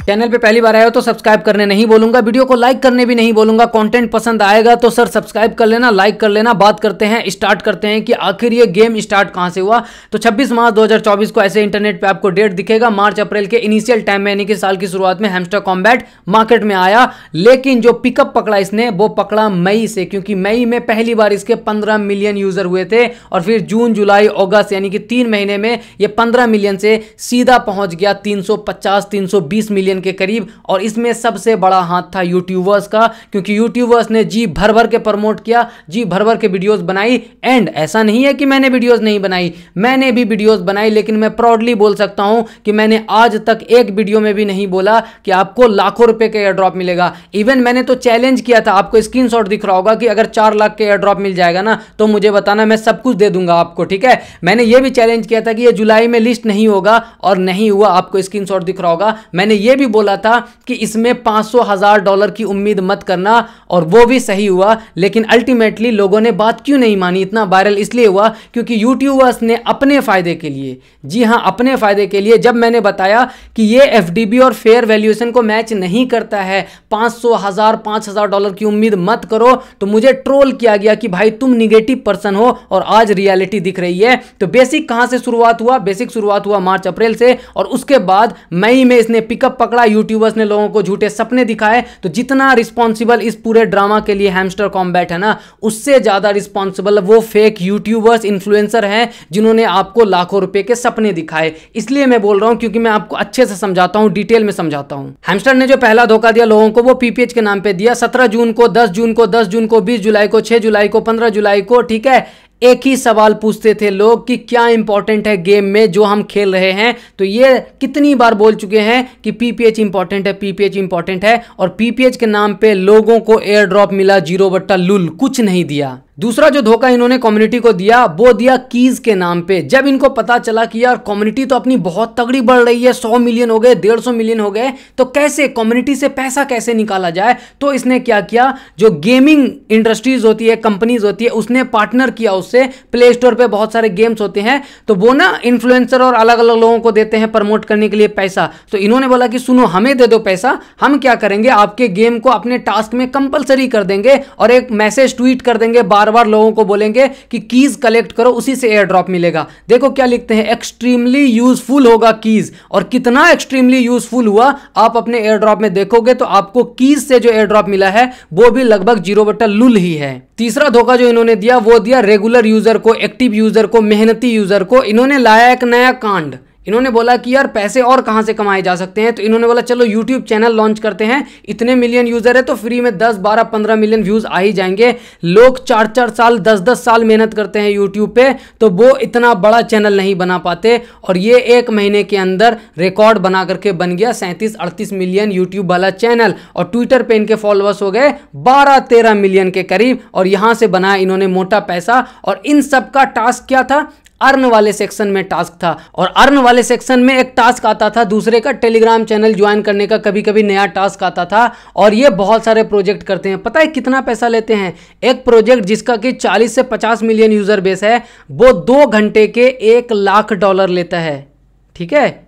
Channel पे पहली बार आए हो तो सब्सक्राइब करने नहीं बोलूंगा, वीडियो को लाइक करने भी नहीं बोलूंगा। कंटेंट पसंद आएगा तो सर सब्सक्राइब कर लेना, लाइक कर लेना। बात करते हैं, स्टार्ट करते हैं कि आखिर ये गेम स्टार्ट कहां से हुआ। तो 26 मार्च 2024 को ऐसे इंटरनेट पे आपको डेट दिखेगा। मार्च अप्रैल के इनिशियल टाइम में यानी कि साल की शुरुआत में हैमस्टर कॉम्बैट मार्केट में आया, लेकिन जो पिकअप पकड़ा इसने वो पकड़ा मई से, क्योंकि मई में पहली बार इसके 15 मिलियन यूजर हुए थे और फिर जून जुलाई अगस्त यानी कि 3 महीने में ये 15 मिलियन से सीधा पहुंच गया 350-320 मिलियन के करीब। और इसमें सबसे बड़ा हाथ था यूट्यूबर्स का, क्योंकि यूट्यूबर्स ने जी भर भर के प्रमोट किया, जी भर भर के वीडियोस बनाई। एंड ऐसा नहीं है कि मैंने वीडियोस नहीं बनाई, मैंने भी वीडियोस बनाई, लेकिन मैं प्राउडली बोल सकता हूं कि मैंने आज तक एक वीडियो में भी नहीं बोला कि आपको लाखों रुपए के एयर ड्रॉप मिलेगा। इवन मैंने तो चैलेंज किया था, आपको स्क्रीनशॉट दिख रहा होगा कि अगर 4 लाख के एयर ड्रॉप मिल जाएगा ना तो मुझे बताना, मैं सब कुछ दे दूंगा आपको, ठीक है। मैंने ये भी चैलेंज किया था कि ये जुलाई में लिस्ट नहीं होगा और नहीं हुआ, आपको स्क्रीनशॉट दिख रहा होगा। मैंने ये भी बोला था कि इसमें $500,000 की उम्मीद मत करना, और वो भी सही हुआ। लेकिन अल्टीमेटली लोगों ने बात क्यों नहीं मानी? इतना वायरल इसलिए हुआ क्योंकि यूट्यूबर्स ने अपने फायदे के लिए, जी हां अपने फायदे के लिए, जब मैंने बताया कि ये एफडीबी और फेयर वैल्यूएशन को मैच नहीं करता है, $500,000 की उम्मीद मत करो, तो मुझे ट्रोल किया गया कि भाई तुम निगेटिव पर्सन हो और आज रियलिटी दिख रही है। तो बेसिक कहां से शुरुआत हुआ? बेसिक शुरुआत हुआ मार्च अप्रैल से, और उसके बाद मई में इसने पिकअप पकड़ा। यूट्यूबर्स ने लोगों को झूठे सपने दिखाए। तो जितना रिस्पॉन्सिबल इस पूरे ड्रामा के लिए हैमस्टर कॉम्बैट है ना, उससे ज्यादा रिस्पॉन्सिबल वो फेक यूट्यूबर्स इन्फ्लुएंसर हैं जिन्होंने आपको लाखों रुपए के सपने दिखाए। इसलिए मैं बोल रहा हूं क्योंकि मैं आपको अच्छे से समझाता हूं, डिटेल में समझाता हूं। हैमस्टर ने जो पहला धोखा दिया लोगों को वो पीपीएच के नाम पे दिया। 17 जून को, 10 जून को, 10 जून को, 20 जुलाई को, 6 जुलाई को, 15 जुलाई को, ठीक है। एक ही सवाल पूछते थे लोग कि क्या इंपॉर्टेंट है गेम में जो हम खेल रहे हैं। तो ये कितनी बार बोल चुके हैं कि पीपीएच इंपॉर्टेंट है, पीपीएच इंपॉर्टेंट है, और पीपीएच के नाम पे लोगों को एयर ड्रॉप मिला 0/LUL, कुछ नहीं दिया। दूसरा जो धोखा इन्होंने कम्युनिटी को दिया वो दिया कीज के नाम पे। जब इनको पता चला कि यार कम्युनिटी तो अपनी बहुत तगड़ी बढ़ रही है, 100 मिलियन हो गए, 150 मिलियन हो गए, तो कैसे कम्युनिटी से पैसा कैसे निकाला जाए, तो इसने क्या किया, जो गेमिंग इंडस्ट्रीज होती है, कंपनीज होती है, उसने पार्टनर किया उससे। प्ले स्टोर पे बहुत सारे गेम्स होते हैं, तो वो ना इन्फ्लुएंसर और अलग अलग लोगों को देते हैं प्रमोट करने के लिए पैसा। तो इन्होंने बोला कि सुनो, हमें दे दो पैसा, हम क्या करेंगे, आपके गेम को अपने टास्क में कंपलसरी कर देंगे और एक मैसेज ट्वीट कर देंगे, बार बार लोगों को बोलेंगे कि कीज कलेक्ट करो, उसी से एयर ड्रॉप मिलेगा। देखो क्या लिखते हैं, एक्सट्रीमली यूजफुल होगा कीज। और कितना एक्सट्रीमली यूजफुल हुआ आप अपने एयर ड्रॉप में देखोगे तो आपको कीज से जो एयर ड्रॉप मिला है वो भी लगभग 0/LUL ही है। तीसरा धोखा जो इन्होंने दिया वो दिया रेगुलर यूजर को, एक्टिव यूजर को, मेहनती यूजर को। इन्होंने लाया एक नया कांड। इन्होंने बोला कि यार पैसे और कहां से कमाए जा सकते हैं, तो इन्होंने बोला चलो यूट्यूब चैनल लॉन्च करते हैं, इतने मिलियन यूजर है तो फ्री में 10, 12, 15 मिलियन व्यूज आ ही जाएंगे। लोग 4-4 साल, 10-10 साल मेहनत करते हैं यूट्यूब पे, तो वो इतना बड़ा चैनल नहीं बना पाते। और ये 1 महीने के अंदर रिकॉर्ड बना करके बन गया 37-38 मिलियन यूट्यूब वाला चैनल, और ट्विटर पे इनके फॉलोअर्स हो गए 12-13 मिलियन के करीब, और यहां से बनाया इन्होंने मोटा पैसा। और इन सब का टास्क क्या था? अर्न वाले सेक्शन में टास्क था, और अर्न वाले सेक्शन में एक टास्क आता था दूसरे का, टेलीग्राम चैनल ज्वाइन करने का कभी कभी नया टास्क आता था। और ये बहुत सारे प्रोजेक्ट करते हैं, पता है कितना पैसा लेते हैं? एक प्रोजेक्ट जिसका कि 40 से 50 मिलियन यूजर बेस है, वो 2 घंटे के $1 लाख लेता है, ठीक है।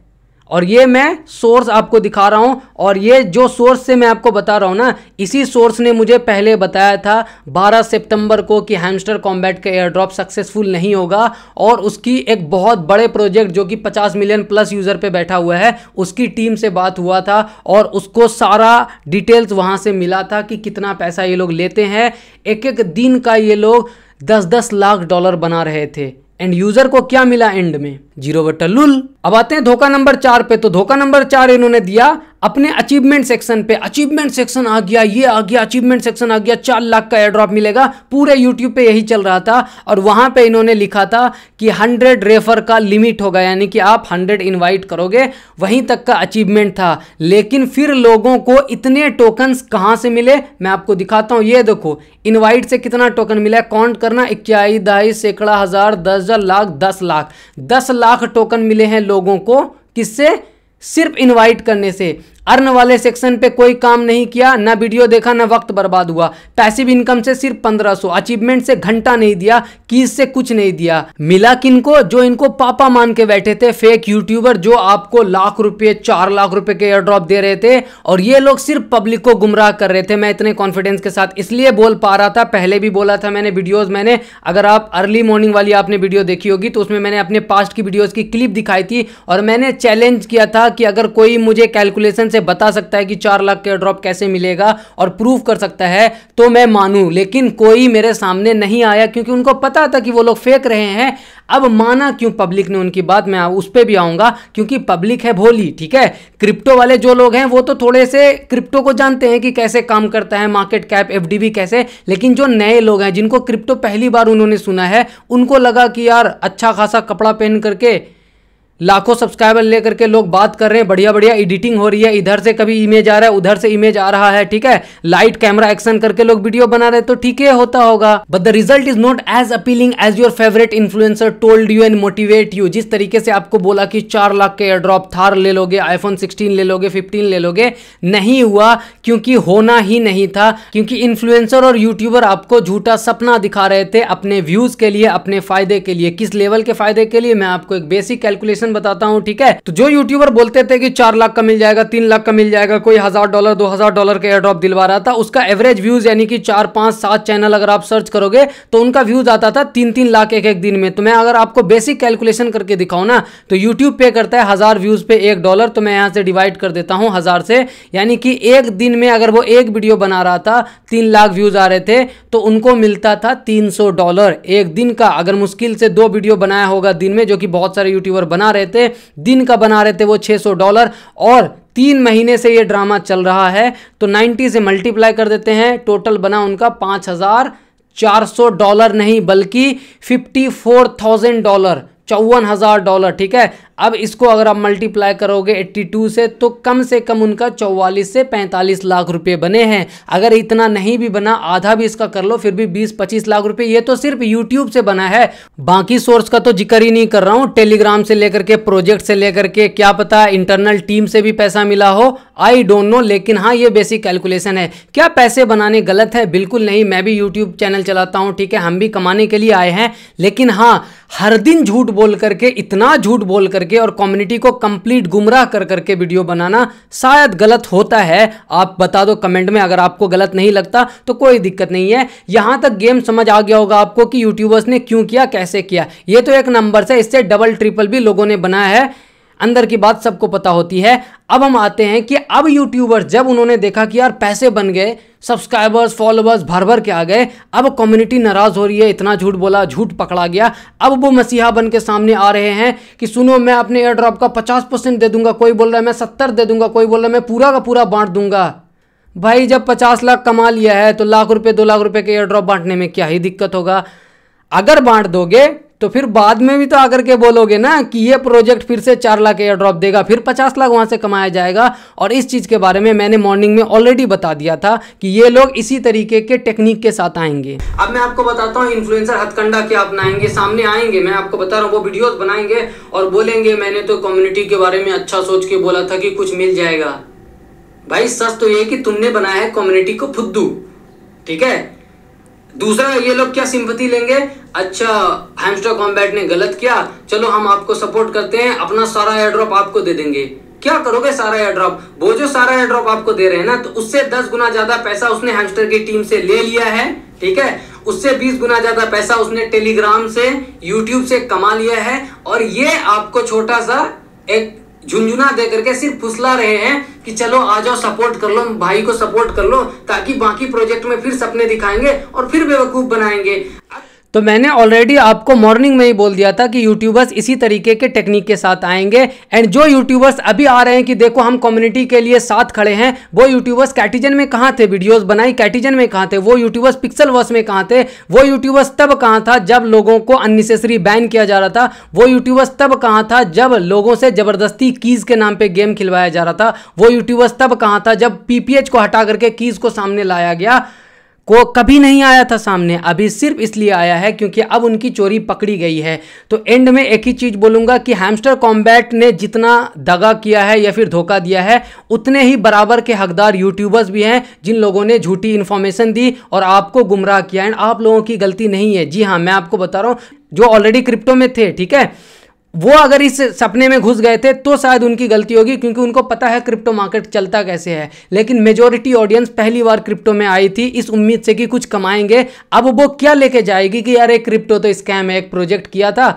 और ये मैं सोर्स आपको दिखा रहा हूं, और ये जो सोर्स से मैं आपको बता रहा हूं ना, इसी सोर्स ने मुझे पहले बताया था 12 सितंबर को कि हैमस्टर कॉम्बैट का एयर ड्रॉप सक्सेसफुल नहीं होगा, और उसकी एक बहुत बड़े प्रोजेक्ट जो कि 50 मिलियन प्लस यूजर पे बैठा हुआ है, उसकी टीम से बात हुआ था, और उसको सारा डिटेल्स वहां से मिला था कि कितना पैसा ये लोग लेते हैं। एक एक दिन का ये लोग 10-10 लाख डॉलर बना रहे थे। एंड यूजर को क्या मिला एंड में? 0/LUL। अब आते हैं धोखा नंबर 4 पे। तो धोखा नंबर 4 इन्होंने दिया अपने अचीवमेंट सेक्शन पे। अचीवमेंट सेक्शन आ गया, ये आ गया, अचीवमेंट सेक्शन आ गया, 4 लाख का एयर ड्रॉप मिलेगा। पूरे यूट्यूब पे यही चल रहा था, और वहां पे इन्होंने लिखा था कि 100 रेफर का लिमिट होगा, यानी कि आप 100 इनवाइट करोगे, वहीं तक का अचीवमेंट था। लेकिन फिर लोगों को इतने टोकन्स कहां से मिले, मैं आपको दिखाता हूं। ये देखो इनवाइट से कितना टोकन मिला, काउंट करना, 21, 22, सैकड़ा, हजार, 10,000, लाख, 10 लाख, 10 लाख टोकन मिले हैं लोगों को। किससे? सिर्फ इनवाइट करने से। अर्न वाले सेक्शन पे कोई काम नहीं किया, ना वीडियो देखा, ना वक्त बर्बाद हुआ। पैसिव इनकम से सिर्फ 1500, अचीवमेंट से घंटा नहीं दिया, कीज से कुछ नहीं दिया। मिला किनको? जो इनको पापा मान के बैठे थे, फेक यूट्यूबर जो आपको लाख रुपए 4 लाख रुपए के एयर ड्रॉप दे रहे थे, और ये लोग सिर्फ पब्लिक को गुमराह कर रहे थे। मैं इतने कॉन्फिडेंस के साथ इसलिए बोल पा रहा था, पहले भी बोला था मैंने वीडियोस मैंने, अगर आप अर्ली मॉर्निंग वाली आपने वीडियो देखी होगी तो उसमें मैंने अपने पास्ट की वीडियोस की क्लिप दिखाई थी और मैंने चैलेंज किया था कि अगर कोई मुझे कैलकुलेशन से बता सकता है कि 4 लाख का एयर ड्रॉप कैसे मिलेगा और प्रूव कर सकता है तो मैं मानूं, लेकिन कोई मेरे सामने नहीं आया क्योंकि उनको पता था कि वो लोग फेक रहे हैं। अब माना क्यों पब्लिक ने उनकी बात, मैं उस पर भी आऊंगा, क्योंकि पब्लिक है भोली, ठीक है। क्रिप्टो वाले जो लोग हैं वो तो थोड़े से क्रिप्टो को जानते हैं कि कैसे काम करता है, मार्केट कैप, एफडीबी कैसे, लेकिन जो नए लोग हैं जिनको क्रिप्टो पहली बार उन्होंने सुना है, उनको लगा कि यार अच्छा खासा कपड़ा पहन करके लाखों सब्सक्राइबर लेकर के लोग बात कर रहे हैं, बढ़िया बढ़िया एडिटिंग हो रही है, इधर से कभी इमेज आ रहा है, उधर से इमेज आ रहा है, ठीक है, लाइट कैमरा एक्शन करके लोग वीडियो बना रहे हैं, तो ठीक है होता होगा। But the result is not as appealing as your favourite influencer told you and motivate you. जिस तरीके से आपको बोला कि 4 लाख के एयर ड्रॉप, थार ले लोगे, आईफोन 16 ले लोगे, 15 ले लोगे, नहीं हुआ, क्योंकि होना ही नहीं था, क्योंकि इन्फ्लुएंसर और यूट्यूबर आपको झूठा सपना दिखा रहे थे अपने व्यूज के लिए, अपने फायदे के लिए। किस लेवल के फायदे के लिए, मैं आपको एक बेसिक कैलकुलेशन बताता हूं, ठीक है। तो जो यूट्यूबर बोलते थे कि 4 लाख का मिल जाएगा, 3 लाख का मिल जाएगा, कोई $1000 $2000 के एयर ड्रॉप दिलवा रहा था, उसका एवरेज व्यूज यानी कि 4 5 7 चैनल अगर आप सर्च करोगे तो उनका व्यूज आता था 3-3 लाख एक दिन में। तो मैं अगर आपको बेसिक कैलकुलेशन करके दिखाऊं ना, तो यूट्यूब पे करता है 1000 व्यूज पे $1, तो मैं यहां से डिवाइड कर देता हूं 1000 से, यानी कि एक दिन में अगर वो एक वीडियो बना रहा था, 3 लाख व्यूज आ रहे थे, तो उनको मिलता था $300 एक दिन का। अगर मुश्किल से 2 वीडियो बनाया होगा दिन में, जो कि बहुत सारे यूट्यूबर बना रहे थे, दिन का बना रहे थे वो $600, और 3 महीने से ये ड्रामा चल रहा है, तो 90 से मल्टीप्लाई कर देते हैं, टोटल बना उनका $5400 नहीं बल्कि $54,000, $54,000, ठीक है। अब इसको अगर आप मल्टीप्लाई करोगे 82 से, तो कम से कम उनका 44 से 45 लाख रुपए बने हैं। अगर इतना नहीं भी बना, आधा भी इसका कर लो, फिर भी 20-25 लाख रुपए, ये तो सिर्फ यूट्यूब से बना है। बाकी सोर्स का तो जिक्र ही नहीं कर रहा हूं, टेलीग्राम से लेकर के, प्रोजेक्ट से लेकर के, क्या पता इंटरनल टीम से भी पैसा मिला हो, आई डोंट नो। लेकिन हाँ, ये बेसिक कैलकुलेशन है। क्या पैसे बनाने गलत है? बिल्कुल नहीं, मैं भी यूट्यूब चैनल चलाता हूं, ठीक है, हम भी कमाने के लिए आए हैं, लेकिन हाँ, हर दिन झूठ बोल करके, इतना झूठ बोल करके और कम्युनिटी को कंप्लीट गुमराह कर करके वीडियो बनाना शायद गलत होता है। आप बता दो कमेंट में, अगर आपको गलत नहीं लगता तो कोई दिक्कत नहीं है। यहां तक गेम समझ आ गया होगा आपको कि यूट्यूबर्स ने क्यों किया, कैसे किया। ये तो एक नंबर से, इससे डबल ट्रिपल भी लोगों ने बनाया है, अंदर की बात सबको पता होती है। अब हम आते हैं कि अब यूट्यूबर जब उन्होंने देखा कि यार पैसे बन गए, सब्सक्राइबर्स फॉलोवर्स भर भर के आ गए, अब कम्युनिटी नाराज हो रही है, इतना झूठ बोला, झूठ पकड़ा गया, अब वो मसीहा बन के सामने आ रहे हैं कि सुनो मैं अपने एयर ड्रॉप का 50% दे दूंगा, कोई बोल रहा है मैं 70 दे दूंगा, कोई बोल रहा है मैं पूरा का पूरा बांट दूंगा। भाई जब 50 लाख कमा लिया है तो लाख रुपए 2 लाख रुपए के एयर ड्रॉप बांटने में क्या ही दिक्कत होगा। अगर बांट दोगे तो फिर बाद में भी तो आकर के बोलोगे ना कि ये प्रोजेक्ट फिर से 4 लाख एयर ड्रॉप देगा, फिर 50 लाख वहां से कमाया जाएगा। और इस चीज के बारे में मैंने मॉर्निंग में ऑलरेडी बता दिया था कि ये लोग इसी तरीके के टेक्निक के साथ आएंगे। अब मैं आपको बताता हूँ इन्फ्लुएंसर हथकंडा क्या अपनाएंगे, सामने आएंगे, मैं आपको बता रहा हूँ, वो वीडियोस बनाएंगे और बोलेंगे मैंने तो कम्युनिटी के बारे में अच्छा सोच के बोला था कि कुछ मिल जाएगा। भाई सच तो ये कि तुमने बनाया है कम्युनिटी को फुद्दू, ठीक है। दूसरा, ये लोग क्या सिंपैथी लेंगे, अच्छा हैमस्टर कॉम्बैट ने गलत किया, चलो हम आपको सपोर्ट करते हैं, अपना सारा एयर ड्रॉप आपको दे देंगे। क्या करोगे सारा एयर ड्रॉप? वो जो सारा एयर ड्रॉप आपको दे रहे हैं ना, तो उससे 10 गुना ज्यादा पैसा उसने हैमस्टर की टीम से ले लिया है, ठीक है। उससे 20 गुना ज्यादा पैसा उसने टेलीग्राम से, यूट्यूब से कमा लिया है, और ये आपको छोटा सा एक झुंझुना दे करके सिर्फ फुसला रहे हैं कि चलो आ जाओ, सपोर्ट कर लो, भाई को सपोर्ट कर लो, ताकि बाकी प्रोजेक्ट में फिर सपने दिखाएंगे और फिर बेवकूफ बनाएंगे। तो मैंने ऑलरेडी आपको मॉर्निंग में ही बोल दिया था कि यूट्यूबर्स इसी तरीके के टेक्निक के साथ आएंगे। एंड जो यूट्यूबर्स अभी आ रहे हैं कि देखो हम कम्युनिटी के लिए साथ खड़े हैं, वो यूट्यूबर्स कैटिजन में कहाँ थे, वीडियोस बनाई कैटिजन में कहाँ थे, वो यूट्यूबर्स पिक्सल वर्स में कहाँ थे, वो यूट्यूबर्स तब कहाँ था जब लोगों को अननेसेसरी बैन किया जा रहा था, वो यूट्यूबर्स तब कहाँ था जब लोगों से जबरदस्ती कीज के नाम पे गेम खिलवाया जा रहा था, वो यूट्यूबर्स तब कहाँ था जब पीपीएच को हटा करके कीज को सामने लाया गया। को कभी नहीं आया था सामने, अभी सिर्फ इसलिए आया है क्योंकि अब उनकी चोरी पकड़ी गई है। तो एंड में एक ही चीज बोलूंगा कि हैमस्टर कॉम्बैट ने जितना दगा किया है या फिर धोखा दिया है, उतने ही बराबर के हकदार यूट्यूबर्स भी हैं जिन लोगों ने झूठी इंफॉर्मेशन दी और आपको गुमराह किया। एंड आप लोगों की गलती नहीं है। जी हाँ, मैं आपको बता रहा हूं, जो ऑलरेडी क्रिप्टो में थे, ठीक है, वो अगर इस सपने में घुस गए थे तो शायद उनकी गलती होगी, क्योंकि उनको पता है क्रिप्टो मार्केट चलता कैसे है। लेकिन मेजॉरिटी ऑडियंस पहली बार क्रिप्टो में आई थी इस उम्मीद से कि कुछ कमाएंगे। अब वो क्या लेके जाएगी कि यार एक क्रिप्टो तो स्कैम है, एक प्रोजेक्ट किया था,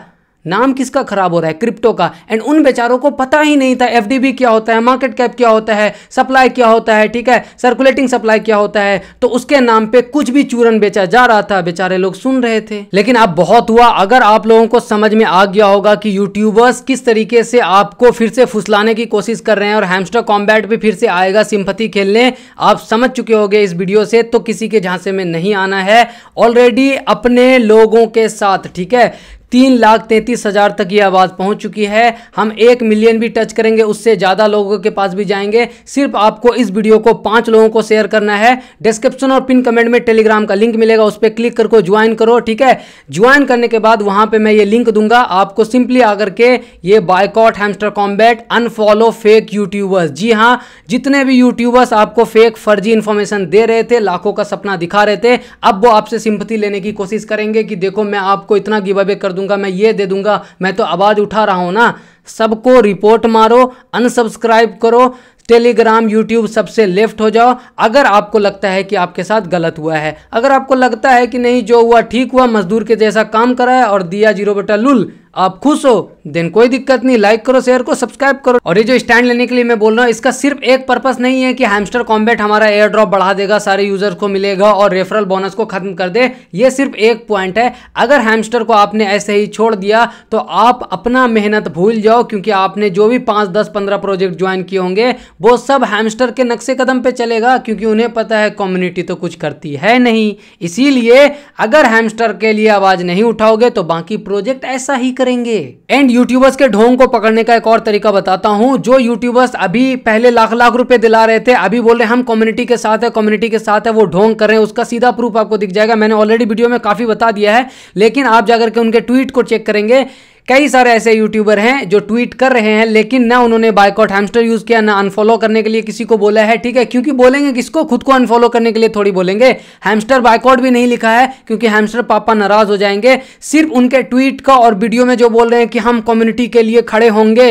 नाम किसका खराब हो रहा है, क्रिप्टो का। एंड उन बेचारों को पता ही नहीं था एफडीबी क्या होता है, मार्केट कैप क्या होता है, सप्लाई क्या होता है, ठीक है, सर्कुलेटिंग सप्लाई क्या होता है। तो उसके नाम पे कुछ भी चूरन बेचा जा रहा था, बेचारे लोग सुन रहे थे। लेकिन अब बहुत हुआ। अगर आप लोगों को समझ में आ गया होगा कि यूट्यूबर्स किस तरीके से आपको फिर से फुसलाने की कोशिश कर रहे हैं और हैमस्टर कॉम्बैट भी फिर से आएगा सिंपैथी खेलने, आप समझ चुके होंगे इस वीडियो से, तो किसी के झांसे में नहीं आना है। ऑलरेडी अपने लोगों के साथ, ठीक है, 3,33,000 तक ये आवाज़ पहुंच चुकी है। हम 1 मिलियन भी टच करेंगे, उससे ज़्यादा लोगों के पास भी जाएंगे। सिर्फ आपको इस वीडियो को 5 लोगों को शेयर करना है। डिस्क्रिप्शन और पिन कमेंट में टेलीग्राम का लिंक मिलेगा, उस पर क्लिक करके ज्वाइन करो, ठीक है। ज्वाइन करने के बाद वहां पे मैं ये लिंक दूंगा, आपको सिंपली आकर के ये boycott Hamster Kombat, unfollow fake YouTubers. जी हाँ, जितने भी यूट्यूबर्स आपको फेक फर्जी इंफॉर्मेशन दे रहे थे, लाखों का सपना दिखा रहे थे, अब वो आपसे सिंपैथी लेने की कोशिश करेंगे कि देखो मैं आपको इतना गिव अवे कर दूंगा, मैं ये दे दूंगा, मैं तो आवाज उठा रहा हूं ना। सबको रिपोर्ट मारो, अनसब्सक्राइब करो, टेलीग्राम, यूट्यूब सबसे लेफ्ट हो जाओ। अगर आपको लगता है कि आपके साथ गलत हुआ है, अगर आपको लगता है कि नहीं जो हुआ ठीक हुआ, मजदूर के जैसा काम करा है और दिया 0/लुल, आप खुश हो, देन कोई दिक्कत नहीं, लाइक करो, शेयर करो, सब्सक्राइब करो। और ये जो स्टैंड लेने के लिए मैं बोल रहा हूँ, इसका सिर्फ एक पर्पस नहीं है कि हैमस्टर कॉम्बैट हमारा एयर ड्रॉप बढ़ा देगा, सारे यूजर्स को मिलेगा और रेफरल बोनस को खत्म कर दे। ये सिर्फ एक पॉइंट है। अगर हैमस्टर को आपने ऐसे ही छोड़ दिया तो आप अपना मेहनत भूल जाओ, क्योंकि आपने जो भी 5, 10, 15 प्रोजेक्ट ज्वाइन किए होंगे वो सब हैमस्टर के नक्शे कदम पे चलेगा, क्योंकि उन्हें पता है कम्युनिटी तो कुछ करती है नहीं। इसीलिए अगर हैमस्टर के लिए आवाज नहीं उठाओगे तो बाकी प्रोजेक्ट ऐसा ही करेंगे। एंड यूट्यूबर्स के ढोंग को पकड़ने का एक और तरीका बताता हूं। जो यूट्यूबर्स अभी पहले लाख लाख रुपए दिला रहे थे, अभी बोल रहे हम कम्युनिटी के साथ है, कम्युनिटी के साथ है, वो ढोंग कर रहे हैं, उसका सीधा प्रूफ आपको दिख जाएगा। मैंने ऑलरेडी वीडियो में काफी बता दिया है, लेकिन आप जाकर के उनके ट्वीट को चेक करेंगे, कई सारे ऐसे यूट्यूबर हैं जो ट्वीट कर रहे हैं, लेकिन ना उन्होंने बायकॉट हैमस्टर यूज किया, ना अनफॉलो करने के लिए किसी को बोला है, ठीक है, क्योंकि बोलेंगे किसको, खुद को अनफॉलो करने के लिए थोड़ी बोलेंगे। हैमस्टर बायकॉट भी नहीं लिखा है, क्योंकि हैमस्टर पापा नाराज हो जाएंगे। सिर्फ उनके ट्वीट का और वीडियो में जो बोल रहे हैं कि हम कम्युनिटी के लिए खड़े होंगे,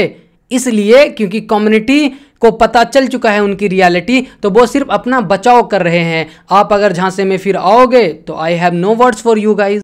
इसलिए क्योंकि कम्युनिटी को पता चल चुका है उनकी रियलिटी, तो वो सिर्फ अपना बचाव कर रहे हैं। आप अगर झांसे में फिर आओगे तो I have no words for you guys.